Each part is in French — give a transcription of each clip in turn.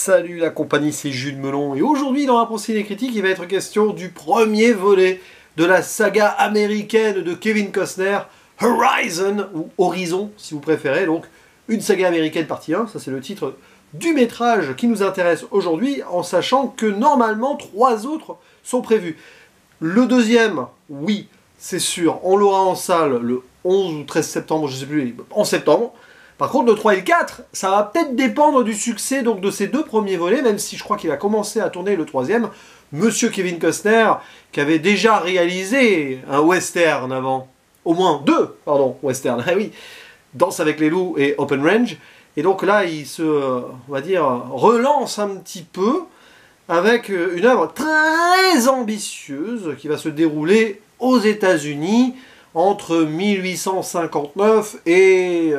Salut la compagnie, c'est Jules Melon et aujourd'hui dans la pensée des critiques, il va être question du premier volet de la saga américaine de Kevin Costner, Horizon, ou Horizon si vous préférez, donc une saga américaine partie 1, ça c'est le titre du métrage qui nous intéresse aujourd'hui, en sachant que normalement 3 autres sont prévus. Le deuxième, oui, c'est sûr, on l'aura en salle le 11 ou 13 septembre, je sais plus, en septembre. Par contre, le 3 et le 4, ça va peut-être dépendre du succès donc, de ces 2 premiers volets, même si je crois qu'il a commencé à tourner le 3e. Monsieur Kevin Costner, qui avait déjà réalisé un western avant, au moins 2, pardon, western, ah oui, Danse avec les loups et Open Range. Et donc là, il se, on va dire, relance un petit peu avec une œuvre très ambitieuse qui va se dérouler aux États-Unis entre 1859 et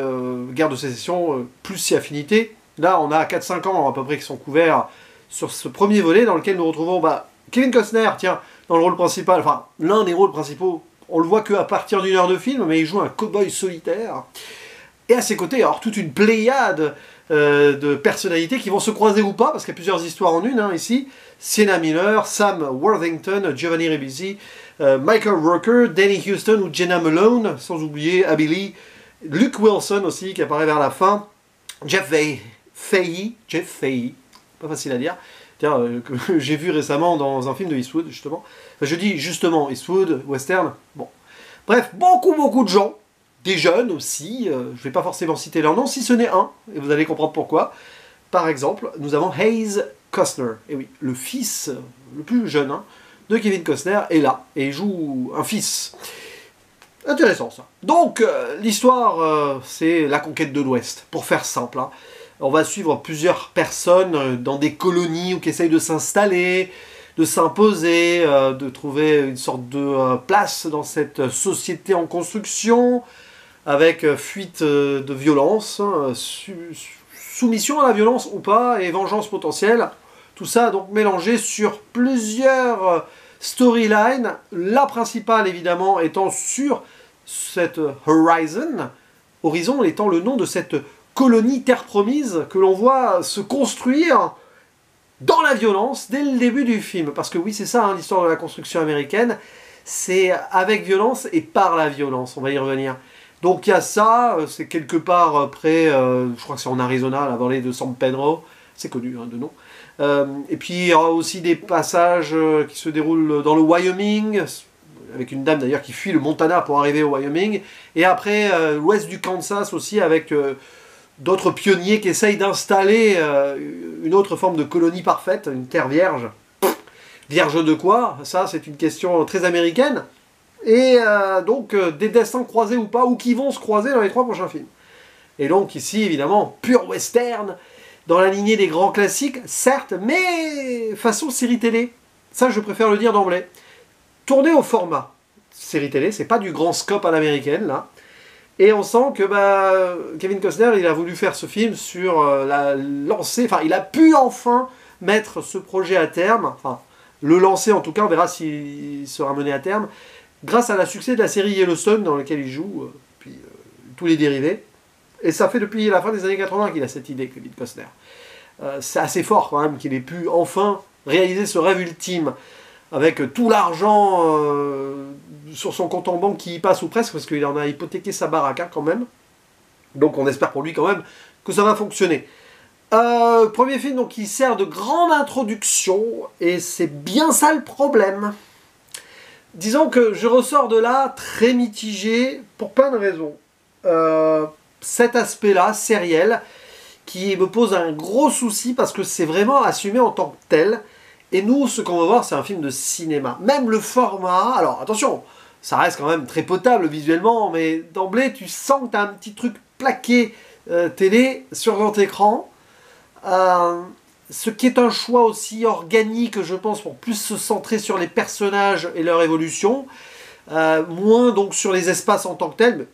guerre de sécession, plus si affinité. Là, on a 4-5 ans à peu près qui sont couverts sur ce premier volet dans lequel nous retrouvons Kevin Costner, tiens, dans le rôle principal, enfin, l'un des rôles principaux. On le voit qu'à partir d'une heure de film, mais il joue un cow-boy solitaire. Et à ses côtés, alors toute une pléiade de personnalités qui vont se croiser ou pas, parce qu'il y a plusieurs histoires en une, ici. Sienna Miller, Sam Worthington, Giovanni Ribisi, Michael Rooker, Danny Huston ou Jenna Malone, sans oublier Abby Lee, Luke Wilson aussi, qui apparaît vers la fin, Jeff Fahey, pas facile à dire, que j'ai vu récemment dans un film de Eastwood, justement. Enfin, je dis justement Eastwood, western, bon. Bref, beaucoup de gens, des jeunes aussi, je ne vais pas forcément citer leur nom, si ce n'est un, et vous allez comprendre pourquoi. Par exemple, nous avons Hayes Costner, et oui, le fils, le plus jeune, de Kevin Costner est là, et il joue un fils. Intéressant ça. Donc, l'histoire, c'est la conquête de l'Ouest, pour faire simple. On va suivre plusieurs personnes dans des colonies ou qui essayent de s'installer, de s'imposer, de trouver une sorte de place dans cette société en construction, avec fuite de violence, soumission à la violence ou pas, et vengeance potentielle. Tout ça donc mélangé sur plusieurs storylines, la principale évidemment étant sur cette Horizon étant le nom de cette colonie terre promise que l'on voit se construire dans la violence dès le début du film. Parce que oui, c'est ça l'histoire de la construction américaine, c'est avec violence et par la violence, on va y revenir. Donc il y a ça, c'est quelque part près, je crois que c'est en Arizona, la vallée de San Pedro, c'est connu de nom. Et puis il y aura aussi des passages qui se déroulent dans le Wyoming, avec une dame d'ailleurs qui fuit le Montana pour arriver au Wyoming, et après l'ouest du Kansas aussi avec d'autres pionniers qui essayent d'installer une autre forme de colonie parfaite, une terre vierge. Vierge de quoi? Ça c'est une question très américaine. Et donc des destins croisés ou pas, ou qui vont se croiser dans les 3 prochains films. Et donc ici évidemment, pur western, dans la lignée des grands classiques, certes, mais façon série télé. Ça, je préfère le dire d'emblée. Tourné au format série télé, c'est pas du grand scope à l'américaine, là. Et on sent que Kevin Costner, il a voulu faire ce film sur la lancée, enfin, il a pu enfin mettre ce projet à terme, enfin, le lancer en tout cas, on verra s'il sera mené à terme, grâce à la succès de la série Yellowstone, dans laquelle il joue, puis tous les dérivés. Et ça fait depuis la fin des années 80 qu'il a cette idée, Kevin Costner. C'est assez fort quand même qu'il ait pu enfin réaliser ce rêve ultime, avec tout l'argent sur son compte en banque qui y passe ou presque, parce qu'il en a hypothéqué sa baraque quand même. Donc on espère pour lui quand même que ça va fonctionner. Premier film donc, qui sert de grande introduction, et c'est bien ça le problème. Disons que je ressors de là très mitigé pour plein de raisons. Cet aspect-là, sériel, qui me pose un gros souci parce que c'est vraiment assumé en tant que tel. Et nous, ce qu'on va voir, c'est un film de cinéma. Même le format, alors attention, ça reste quand même très potable visuellement, mais d'emblée, tu sens que tu as un petit truc plaqué télé sur grand écran. Ce qui est un choix aussi organique, je pense, pour plus se centrer sur les personnages et leur évolution. Moins donc sur les espaces en tant que tels, mais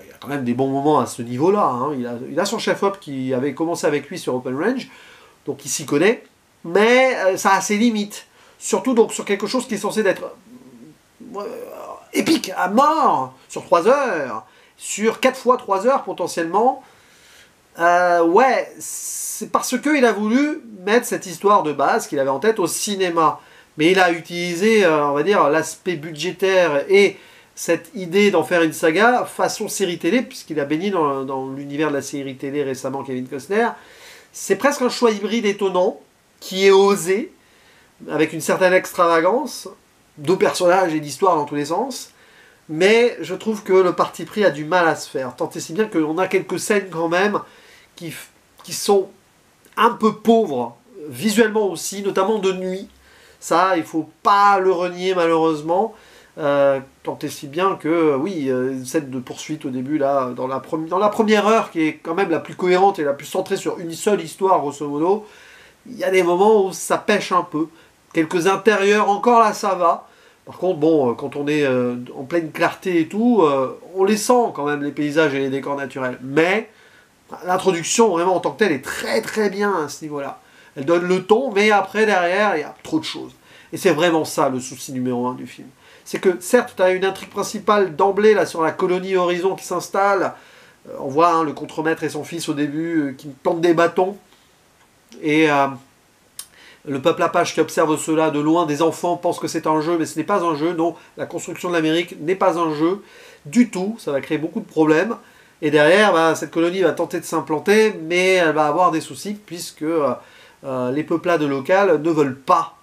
il y a quand même des bons moments à ce niveau-là. Il a son chef-op qui avait commencé avec lui sur Open Range, donc il s'y connaît, mais ça a ses limites. Surtout donc sur quelque chose qui est censé être épique, à mort, sur 3 heures, sur 4 fois 3 heures potentiellement. Ouais, c'est parce qu'il a voulu mettre cette histoire de base qu'il avait en tête au cinéma. Mais il a utilisé, on va dire, l'aspect budgétaire et cette idée d'en faire une saga façon série télé, puisqu'il a baigné dans l'univers de la série télé récemment, Kevin Costner. C'est presque un choix hybride étonnant, qui est osé, avec une certaine extravagance, de personnages et d'histoire dans tous les sens. Mais je trouve que le parti pris a du mal à se faire. Tant et si bien qu'on a quelques scènes quand même qui sont un peu pauvres, visuellement aussi, notamment de nuit. Ça, il faut pas le renier malheureusement. Tant et si bien que, oui, une scène de poursuite au début, là, dans la première heure, qui est quand même la plus cohérente et la plus centrée sur une seule histoire, grosso modo, il y a des moments où ça pêche un peu. Quelques intérieurs, encore là, ça va. Par contre, bon, quand on est en pleine clarté et tout, on les sent quand même, les paysages et les décors naturels. Mais l'introduction, vraiment, en tant que telle, est très très bien à ce niveau-là. Elle donne le ton, mais après, derrière, il y a trop de choses. Et c'est vraiment ça, le souci numéro 1 du film. C'est que, certes, tu as une intrigue principale d'emblée, là, sur la colonie Horizon qui s'installe. On voit hein, le contremaître et son fils, au début, qui plantent des bâtons. Et le peuple apache qui observe cela de loin, des enfants pensent que c'est un jeu, mais ce n'est pas un jeu. Non, la construction de l'Amérique n'est pas un jeu du tout. Ça va créer beaucoup de problèmes. Et derrière, bah, cette colonie va tenter de s'implanter, mais elle va avoir des soucis, puisque les peuplades locales ne veulent pas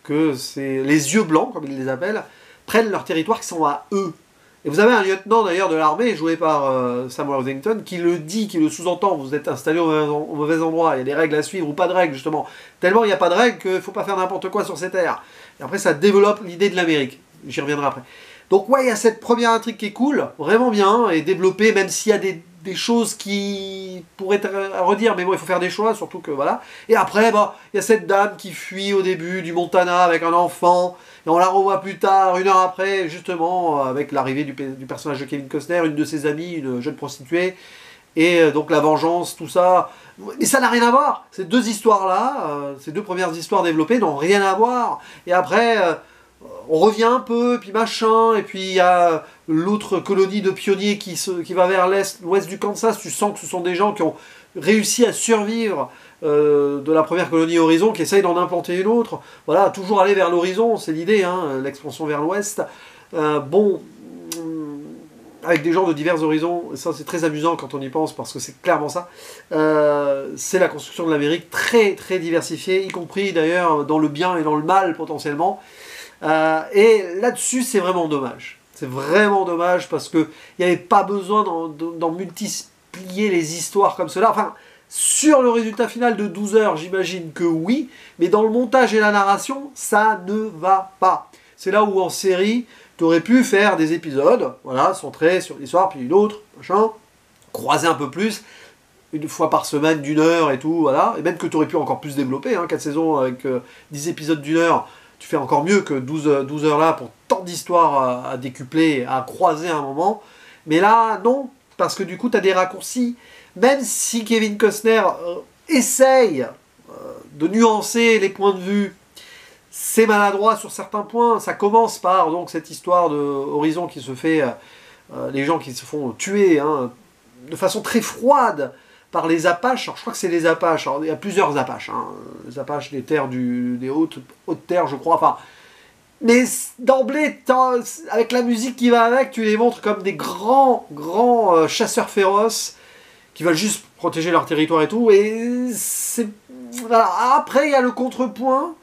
que les yeux blancs, comme ils les appellent, prennent leur territoire qui sont à eux. Et vous avez un lieutenant d'ailleurs de l'armée, joué par Samuel Worthington, qui le dit, qui le sous-entend, vous êtes installé au mauvais endroit, il y a des règles à suivre ou pas de règles justement. Tellement il n'y a pas de règles qu'il ne faut pas faire n'importe quoi sur ces terres. Et après ça développe l'idée de l'Amérique, j'y reviendrai après. Donc ouais, il y a cette première intrigue qui est cool, vraiment bien, et développée, même s'il y a des choses qui pourraient être à redire, mais bon, il faut faire des choix, surtout que voilà. Et après, bah, il y a cette dame qui fuit au début du Montana avec un enfant, et on la revoit plus tard, une heure après, justement, avec l'arrivée du personnage de Kevin Costner, une de ses amies, une jeune prostituée, et donc la vengeance, tout ça. Mais ça n'a rien à voir. Ces deux histoires-là, ces deux premières histoires développées n'ont rien à voir. Et après, on revient un peu, puis machin, et puis il y a l'autre colonie de pionniers qui va vers l'ouest du Kansas. Tu sens que ce sont des gens qui ont réussi à survivre de la première colonie Horizon, qui essayent d'en implanter une autre. Voilà, toujours aller vers l'horizon, c'est l'idée, hein, l'expansion vers l'ouest. Avec des gens de divers horizons, et ça c'est très amusant quand on y pense, parce que c'est clairement ça. C'est la construction de l'Amérique très très diversifiée, y compris d'ailleurs dans le bien et dans le mal potentiellement. Et là-dessus, c'est vraiment dommage. C'est vraiment dommage parce qu'il n'y avait pas besoin d'en multiplier les histoires comme cela. Enfin, sur le résultat final de 12 heures, j'imagine que oui, mais dans le montage et la narration, ça ne va pas. C'est là où en série, tu aurais pu faire des épisodes, voilà, centrés sur l'histoire, puis une autre, machin, croiser un peu plus, une fois par semaine d'une heure et tout, voilà, et même que tu aurais pu encore plus développer, hein, 4 saisons avec 10 épisodes d'une heure, tu fais encore mieux que 12 heures là pour tant d'histoires à décupler, à croiser à un moment. Mais là, non, parce que du coup, tu as des raccourcis. Même si Kevin Costner essaye de nuancer les points de vue, c'est maladroit sur certains points. Ça commence par donc cette histoire de Horizon qui se fait, les gens qui se font tuer hein, de façon très froide par les Apaches. Alors, je crois que c'est les Apaches. Alors, il y a plusieurs Apaches. Hein. Les Apaches des terres des hautes terres, je crois. Enfin, mais d'emblée, avec la musique qui va avec, tu les montres comme des grands chasseurs féroces qui veulent juste protéger leur territoire et tout. Et c'est voilà. Après, il y a le contrepoint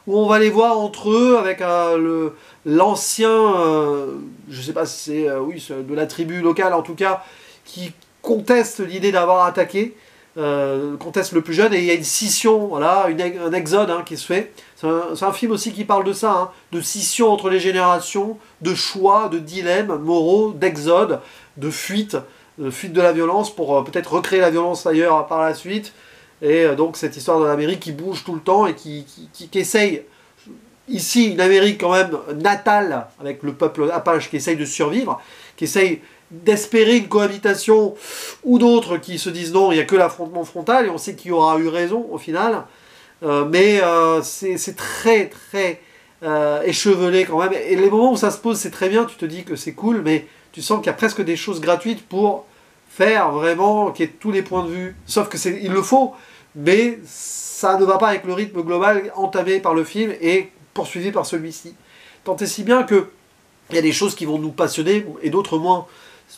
où on va les voir entre eux avec l'ancien, je sais pas si c'est oui, de la tribu locale en tout cas, qui conteste l'idée d'avoir attaqué, conteste le plus jeune, et il y a une scission, voilà, un exode hein, qui se fait. C'est un film aussi qui parle de ça, hein, de scission entre les générations, de choix, de dilemmes moraux, d'exode, de fuite de la violence pour peut-être recréer la violence ailleurs par la suite. Et donc cette histoire de l'Amérique qui bouge tout le temps et qui essaye, ici une Amérique quand même natale, avec le peuple Apache qui essaye de survivre, qui essaye d'espérer une cohabitation, ou d'autres qui se disent non, il n'y a que l'affrontement frontal, et on sait qu'il y aura eu raison au final. Mais c'est très très échevelé quand même. Et les moments où ça se pose, c'est très bien, tu te dis que c'est cool, mais tu sens qu'il y a presque des choses gratuites pour faire vraiment qu'il y ait tous les points de vue. Sauf que il le faut, mais ça ne va pas avec le rythme global entamé par le film et poursuivi par celui-ci. Tant et si bien que il y a des choses qui vont nous passionner et d'autres moins.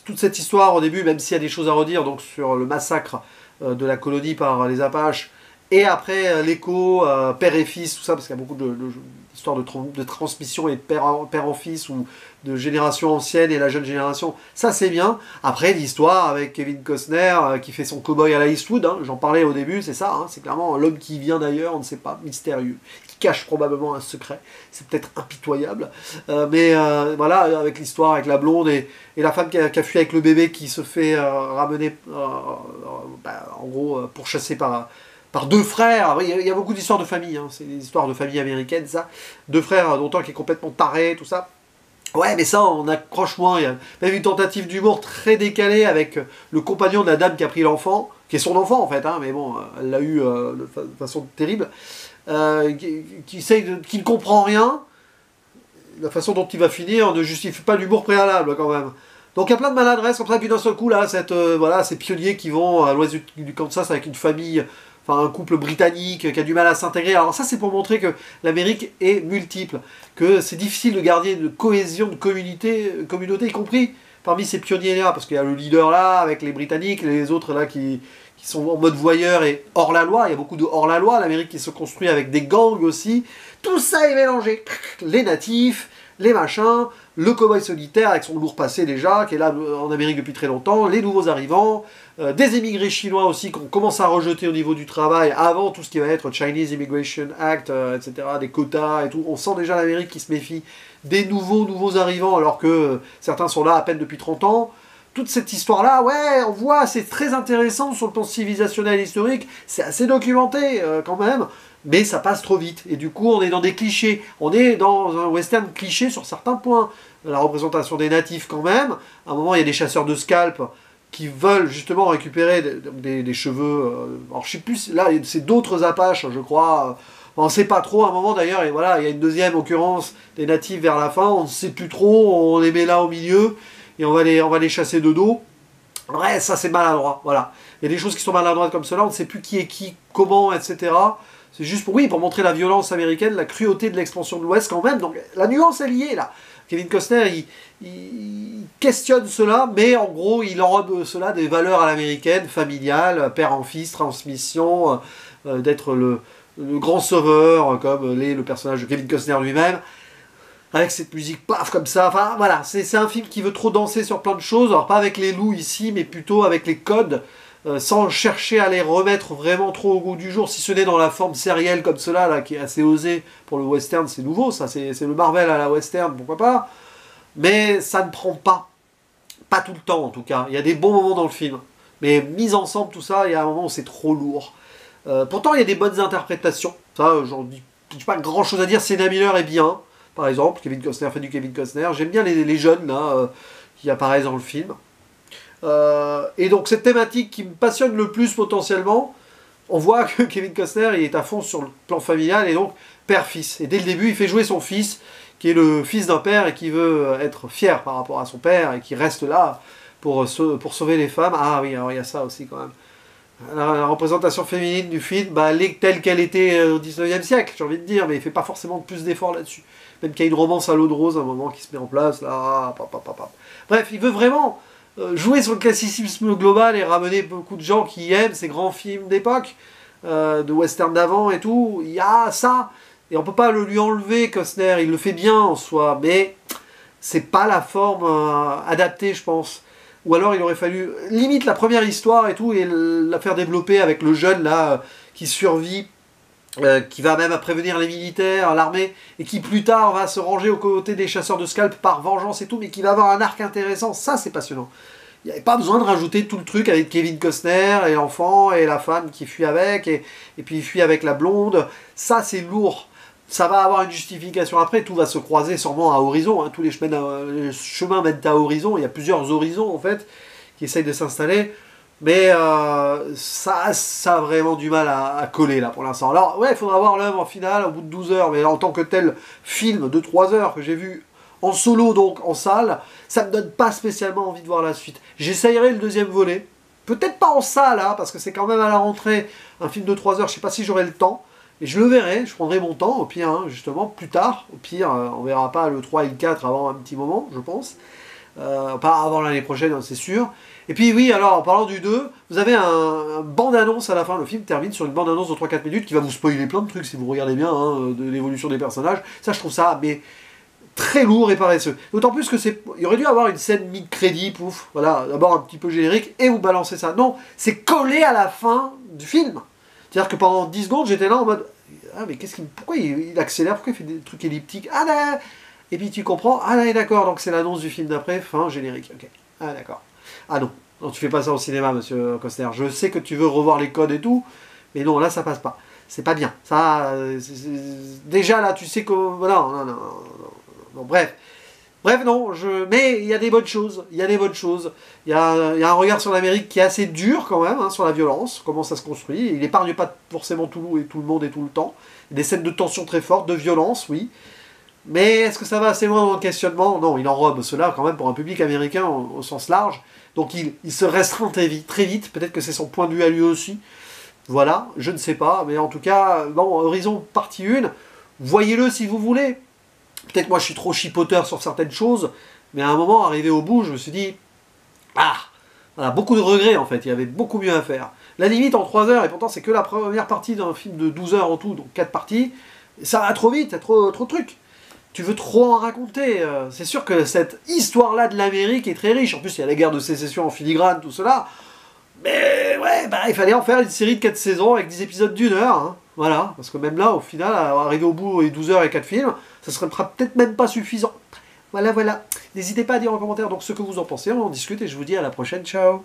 Toute cette histoire au début, même s'il y a des choses à redire donc sur le massacre de la colonie par les Apaches, et après l'écho, père et fils, tout ça, parce qu'il y a beaucoup d'histoires de transmission et de père en fils, ou de génération ancienne et la jeune génération, ça c'est bien. Après l'histoire avec Kevin Costner qui fait son cow-boy à la Eastwood, hein, j'en parlais au début, c'est ça, hein, c'est clairement l'homme qui vient d'ailleurs, on ne sait pas, mystérieux, qui cache probablement un secret, c'est peut-être impitoyable, mais voilà, avec l'histoire avec la blonde et la femme qui a fui avec le bébé qui se fait ramener, en gros, pourchassé par deux frères. Il y a beaucoup d'histoires de famille, hein. C'est des histoires de famille américaines, ça. Deux frères, dont un qui est complètement taré, tout ça. Ouais, mais ça, on accroche moins. Il y a même une tentative d'humour très décalée avec le compagnon de la dame qui a pris l'enfant, qui est son enfant en fait, hein, mais bon, elle l'a eu de façon terrible, qui ne comprend rien. La façon dont il va finir ne justifie pas l'humour préalable quand même. Donc il y a plein de maladresses comme ça, puis d'un seul coup, là, voilà, ces pionniers qui vont à l'ouest du Kansas avec une famille, enfin un couple britannique qui a du mal à s'intégrer. Alors ça, c'est pour montrer que l'Amérique est multiple, que c'est difficile de garder une cohésion de communauté, y compris parmi ces pionniers-là, parce qu'il y a le leader là, avec les Britanniques, les autres là qui sont en mode voyeur et hors la loi. Il y a beaucoup de hors la loi, l'Amérique qui se construit avec des gangs aussi. Tout ça est mélangé. Les natifs, les machins, le cow-boy solitaire avec son lourd passé déjà, qui est là en Amérique depuis très longtemps, les nouveaux arrivants, des émigrés chinois aussi qu'on commence à rejeter au niveau du travail, avant tout ce qui va être Chinese Immigration Act, etc., des quotas et tout. On sent déjà l'Amérique qui se méfie des nouveaux arrivants, alors que certains sont là à peine depuis 30 ans. Toute cette histoire-là, ouais, on voit, c'est très intéressant sur le plan civilisationnel et historique, c'est assez documenté quand même, mais ça passe trop vite. Et du coup, on est dans des clichés. On est dans un western cliché sur certains points. La représentation des natifs quand même. À un moment, il y a des chasseurs de scalps qui veulent justement récupérer des cheveux. Alors, je sais plus, là, c'est d'autres Apaches, je crois. On ne sait pas trop. À un moment, d'ailleurs, et voilà, il y a une deuxième occurrence des natifs vers la fin. On ne sait plus trop. On les met là au milieu. Et on va les chasser de dos. Ouais, ça, c'est maladroit. Voilà. Il y a des choses qui sont maladroites comme cela. On ne sait plus qui est qui, comment, etc. C'est juste pour montrer la violence américaine, la cruauté de l'expansion de l'Ouest quand même. Donc la nuance est liée là. Kevin Costner, il questionne cela, mais en gros, il enrobe cela des valeurs à l'américaine, familiales, père en fils, transmission, d'être le grand sauveur, comme l'est le personnage de Kevin Costner lui-même, avec cette musique paf comme ça. Enfin voilà, c'est un film qui veut trop danser sur plein de choses. Alors pas avec les loups ici, mais plutôt avec les codes. Sans chercher à les remettre vraiment trop au goût du jour, si ce n'est dans la forme sérielle comme cela, là, qui est assez osée pour le western, c'est nouveau, ça, c'est le Marvel à la western, pourquoi pas, mais ça ne prend pas tout le temps en tout cas, il y a des bons moments dans le film, mais mis ensemble tout ça, il y a un moment où c'est trop lourd. Pourtant il y a des bonnes interprétations, ça, j'en dis pas grand chose à dire, Sienna Miller est bien, par exemple, Kevin Costner fait du Kevin Costner, j'aime bien les jeunes là, qui apparaissent dans le film. Et donc cette thématique qui me passionne le plus potentiellement, on voit que Kevin Costner il est à fond sur le plan familial et donc père-fils. Et dès le début il fait jouer son fils qui est le fils d'un père et qui veut être fier par rapport à son père et qui reste là pour sauver les femmes. Ah oui, alors il y a ça aussi quand même. La représentation féminine du film, bah, elle est telle qu'elle était au 19e siècle, j'ai envie de dire, mais il fait pas forcément plus d'efforts là-dessus. Même qu'il y a une romance à l'eau de rose à un moment qui se met en place, là, bref, il veut vraiment jouer sur le classicisme global et ramener beaucoup de gens qui aiment ces grands films d'époque, de western d'avant et tout. Il y a ça, et on peut pas le lui enlever, Costner, il le fait bien en soi, mais c'est pas la forme adaptée, je pense. Ou alors il aurait fallu limite la première histoire et tout, et la faire développer avec le jeune là qui survit, qui va même prévenir les militaires, l'armée, et qui plus tard va se ranger aux côtés des chasseurs de scalps par vengeance et tout, mais qui va avoir un arc intéressant. Ça, c'est passionnant. Il n'y avait pas besoin de rajouter tout le truc avec Kevin Costner et l'enfant et la femme qui fuit avec, et puis il fuit avec la blonde. Ça, c'est lourd. Ça va avoir une justification après, tout va se croiser sûrement à Horizon, hein. Tous les chemins mènent à Horizon, il y a plusieurs horizons en fait, qui essayent de s'installer. Mais ça a vraiment du mal à coller là pour l'instant. Alors ouais, il faudra voir l'œuvre finale au bout de 12 heures, mais en tant que tel film de 3 heures que j'ai vu en solo donc, en salle, ça me donne pas spécialement envie de voir la suite. J'essayerai le deuxième volet, peut-être pas en salle, hein, parce que c'est quand même à la rentrée, un film de 3 heures, je sais pas si j'aurai le temps, et je le verrai, je prendrai mon temps, au pire, hein, justement, plus tard, au pire, on verra pas le 3 et le 4 avant un petit moment, je pense. Pas avant l'année prochaine, c'est sûr. Et puis oui, alors en parlant du 2, vous avez un bande-annonce à la fin. Le film termine sur une bande-annonce de 3-4 minutes qui va vous spoiler plein de trucs si vous regardez bien, hein, de l'évolution des personnages. Ça, je trouve ça mais très lourd et paresseux. D'autant plus que il aurait dû avoir une scène mid-crédit, pouf, voilà, d'abord un petit peu générique, et vous balancez ça. Non, c'est collé à la fin du film. C'est-à-dire que pendant 10 secondes, j'étais là en mode, ah mais pourquoi il accélère, pourquoi il fait des trucs elliptiques, ah là. Et puis tu comprends, ah là d'accord, donc c'est l'annonce du film d'après, fin générique, ok. Ah d'accord. Ah non, non, tu fais pas ça au cinéma, monsieur Costner. Je sais que tu veux revoir les codes et tout, mais non, là ça passe pas. C'est pas bien. Ça, déjà là, tu sais que, voilà, non, bref. Bref, non, mais il y a des bonnes choses, il y a des bonnes choses. Il y a un regard sur l'Amérique qui est assez dur quand même, hein, sur la violence, comment ça se construit. Il n'épargne pas forcément tout le monde et tout le temps. Il y a des scènes de tension très fortes, de violence, oui. Mais est-ce que ça va assez loin dans le questionnement? Non, il enrobe cela quand même pour un public américain au sens large. Donc il se restreint très vite. Peut-être que c'est son point de vue à lui aussi. Voilà, je ne sais pas. Mais en tout cas, bon, Horizon partie 1, voyez-le si vous voulez. Peut-être moi je suis trop chipoteur sur certaines choses. Mais à un moment, arrivé au bout, je me suis dit, ah, voilà, beaucoup de regrets en fait. Il y avait beaucoup mieux à faire. La limite en 3 heures, et pourtant c'est que la première partie d'un film de 12 heures en tout, donc 4 parties. Ça va trop vite, trop de trucs. Tu veux trop en raconter. C'est sûr que cette histoire-là de l'Amérique est très riche. En plus, il y a la guerre de sécession en filigrane, tout cela. Mais ouais, bah, il fallait en faire une série de 4 saisons avec 10 épisodes d'1 heure. Hein. Voilà, parce que même là, au final, arriver au bout et 12 heures et 4 films, ça serait peut-être même pas suffisant. Voilà. N'hésitez pas à dire en commentaire donc ce que vous en pensez, on en discute et je vous dis à la prochaine. Ciao.